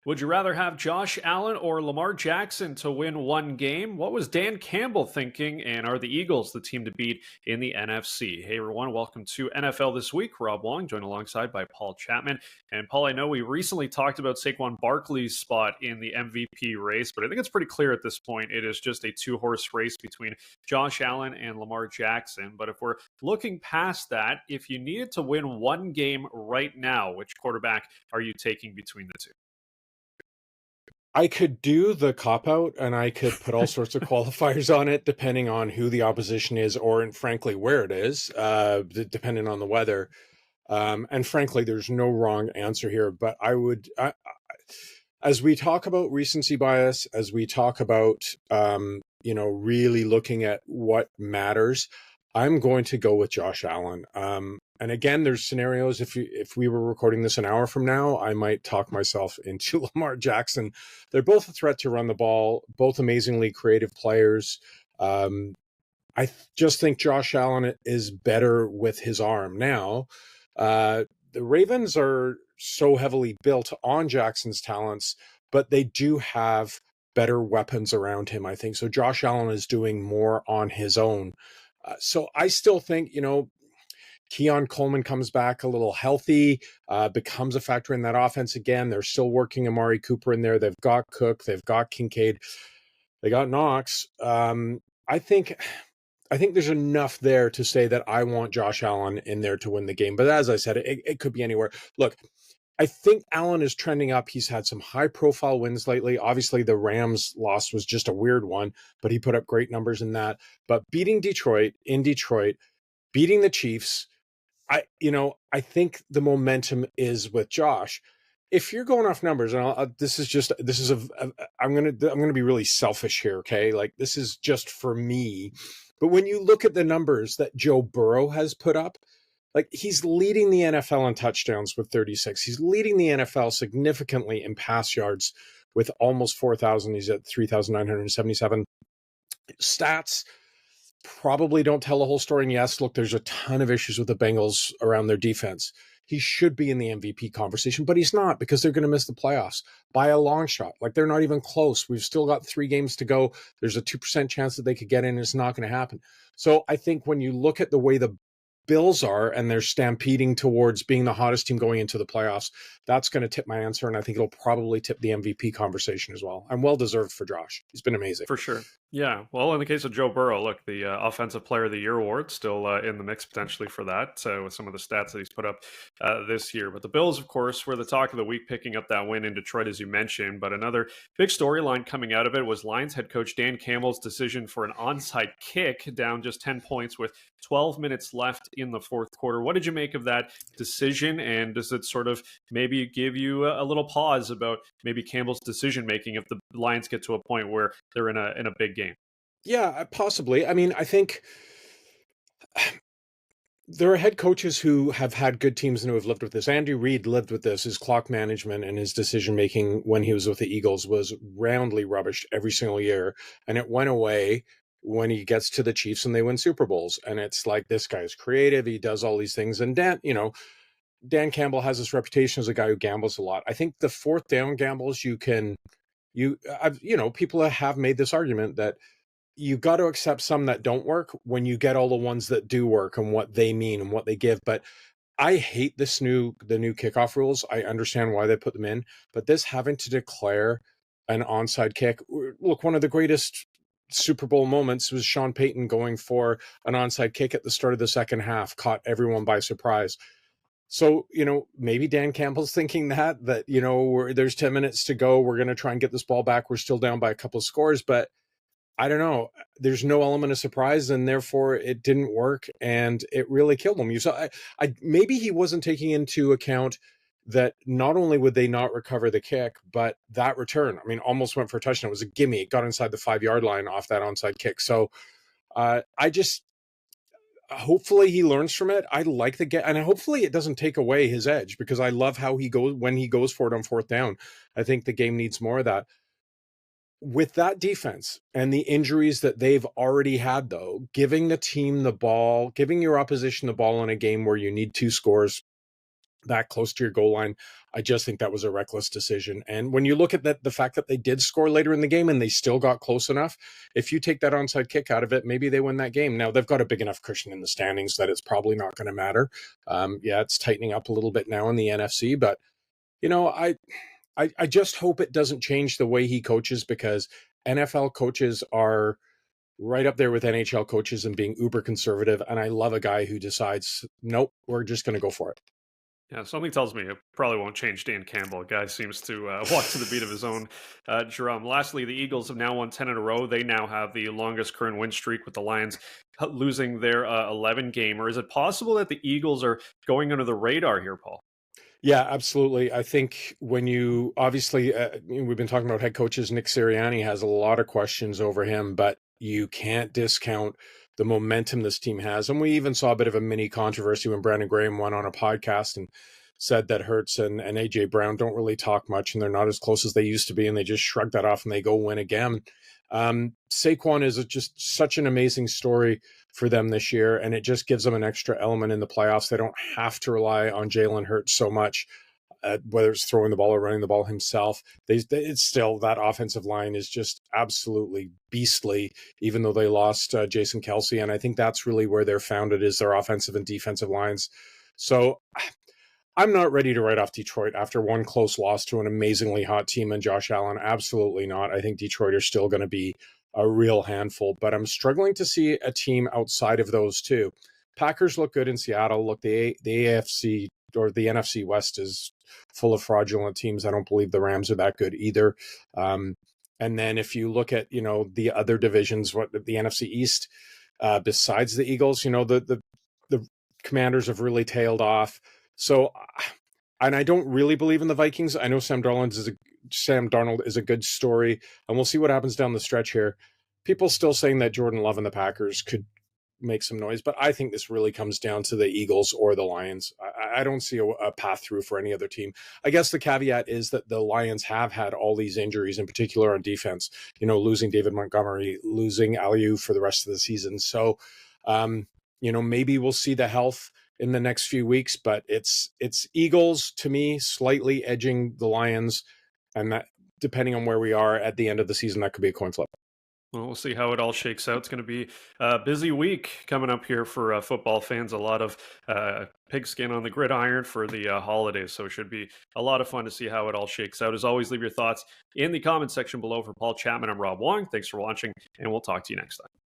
Would you rather have Josh Allen or Lamar Jackson to win one game? What was Dan Campbell thinking? And are the Eagles the team to beat in the NFC? Hey, everyone. Welcome to NFL This Week. Rob Wong, joined alongside by Paul Chapman. And Paul, I know we recently talked about Saquon Barkley's spot in the MVP race, but I think it's pretty clear at this point it is just a two-horse race between Josh Allen and Lamar Jackson. But if we're looking past that, if you needed to win one game right now, which quarterback are you taking between the two? I could do the cop out and I could put all sorts of qualifiers on it, depending on who the opposition is, or and frankly where it is, depending on the weather. And frankly, there's no wrong answer here. But as we talk about recency bias, as we talk about, really looking at what matters, I'm going to go with Josh Allen. And again, there's scenarios. If we were recording this an hour from now, I might talk myself into Lamar Jackson. They're both a threat to run the ball, both amazingly creative players. Just think Josh Allen is better with his arm. Now, the Ravens are so heavily built on Jackson's talents, but they do have better weapons around him, I think. So Josh Allen is doing more on his own. So I still think, Keon Coleman comes back a little healthy, becomes a factor in that offense again. They're still working Amari Cooper in there. They've got Cook, they've got Kincaid, they got Knox. I think there's enough there to say that I want Josh Allen in there to win the game. But as I said, it could be anywhere. Look, I think Allen is trending up. He's had some high-profile wins lately. Obviously, the Rams loss was just a weird one, but he put up great numbers in that. But beating Detroit, beating the Chiefs, I think the momentum is with Josh. If you're going off numbers, and I'm gonna be really selfish here, okay? Like, this is just for me. But when you look at the numbers that Joe Burrow has put up, like, he's leading the NFL in touchdowns with 36. He's leading the NFL significantly in pass yards with almost 4,000. He's at 3,977. Stats probably don't tell the whole story. And yes, look, there's a ton of issues with the Bengals around their defense. He should be in the MVP conversation, but he's not, because they're going to miss the playoffs by a long shot. Like, they're not even close. We've still got 3 games to go. There's a 2% chance that they could get in. It's not going to happen. So I think when you look at the way the Bills are, and they're stampeding towards being the hottest team going into the playoffs, that's going to tip my answer, and I think it'll probably tip the MVP conversation as well. And well-deserved for Josh. He's been amazing. For sure. Yeah. Well, in the case of Joe Burrow, look, the Offensive Player of the Year award still in the mix potentially for that with some of the stats that he's put up this year. But the Bills, of course, were the talk of the week, picking up that win in Detroit, as you mentioned. But another big storyline coming out of it was Lions head coach Dan Campbell's decision for an onside kick down just 10 points with 12 minutes left in the fourth quarter. What did you make of that decision? And does it sort of maybe give you a little pause about maybe Campbell's decision making if the Lions get to a point where they're in a big game? Yeah, possibly. I mean, I think there are head coaches who have had good teams and who have lived with this. Andy Reid lived with this. His clock management and his decision making when he was with the Eagles was roundly rubbish every single year, and it went away when he gets to the Chiefs and they win Super Bowls. And it's like, this guy's creative. He does all these things. And Dan Campbell has this reputation as a guy who gambles a lot. I think the fourth down gambles, people have made this argument that you got to accept some that don't work when you get all the ones that do work and what they mean and what they give. But I hate the new kickoff rules. I understand why they put them in, but this having to declare an onside kick, look, one of the greatest Super Bowl moments was Sean Payton going for an onside kick at the start of the second half, caught everyone by surprise. So, maybe Dan Campbell's thinking that there's 10 minutes to go. We're going to try and get this ball back. We're still down by a couple of scores, but I don't know. There's no element of surprise, and therefore it didn't work, and it really killed him. You saw, maybe he wasn't taking into account that not only would they not recover the kick, but that return, almost went for a touchdown. It was a gimme. It got inside the 5-yard line off that onside kick. So hopefully he learns from it. I like and hopefully it doesn't take away his edge, because I love how he goes when he goes for it on fourth down. I think the game needs more of that. With that defense and the injuries that they've already had, though, giving the team the ball, giving your opposition the ball in a game where you need 2 scores, that close to your goal line. I just think that was a reckless decision. And when you look at the fact that they did score later in the game and they still got close enough, if you take that onside kick out of it, maybe they win that game. Now they've got a big enough cushion in the standings that it's probably not going to matter. Yeah, it's tightening up a little bit now in the NFC, but you know, I just hope it doesn't change the way he coaches, because NFL coaches are right up there with NHL coaches and being uber conservative. And I love a guy who decides, nope, we're just going to go for it. Yeah, something tells me it probably won't change Dan Campbell. Guy seems to walk to the beat of his own drum. Lastly, the Eagles have now won 10 in a row. They now have the longest current win streak, with the Lions losing their 11 gamer. Is it possible that the Eagles are going under the radar here, Paul? Yeah, absolutely. I think when you obviously, we've been talking about head coaches. Nick Sirianni has a lot of questions over him, but you can't discount the momentum this team has. And we even saw a bit of a mini controversy when Brandon Graham went on a podcast and said that Hurts and AJ Brown don't really talk much and they're not as close as they used to be. And they just shrug that off and they go win again. Saquon is just such an amazing story for them this year, and it just gives them an extra element in the playoffs. They don't have to rely on Jalen Hurts so much, whether it's throwing the ball or running the ball himself. It's still, that offensive line is just absolutely beastly, even though they lost Jason Kelsey, and I think that's really where they're founded, is their offensive and defensive lines. So I'm not ready to write off Detroit after one close loss to an amazingly hot team and Josh Allen. Absolutely not. I think Detroit are still going to be a real handful, but I'm struggling to see a team outside of those two. Packers look good in Seattle. Look, the AFC or the NFC West is full of fraudulent teams. I don't believe the Rams are that good either. And then if you look at, the other divisions, what the NFC East, besides the Eagles, the Commanders have really tailed off. So, and I don't really believe in the Vikings. I know Sam Darnold is a good story, and we'll see what happens down the stretch here. People still saying that Jordan Love and the Packers could make some noise, but I think this really comes down to the Eagles or the Lions. I don't see a path through for any other team. I guess the caveat is that the Lions have had all these injuries, in particular on defense, losing David Montgomery, losing Aliu for the rest of the season. So, maybe we'll see the health in the next few weeks, but it's Eagles to me, slightly edging the Lions, and that, depending on where we are at the end of the season, that could be a coin flip. Well, we'll see how it all shakes out. It's going to be a busy week coming up here for football fans. A lot of pigskin on the gridiron for the holidays, so it should be a lot of fun to see how it all shakes out. As always, leave your thoughts in the comment section below. For Paul Chapman, I'm Rob Wong. Thanks for watching, and we'll talk to you next time.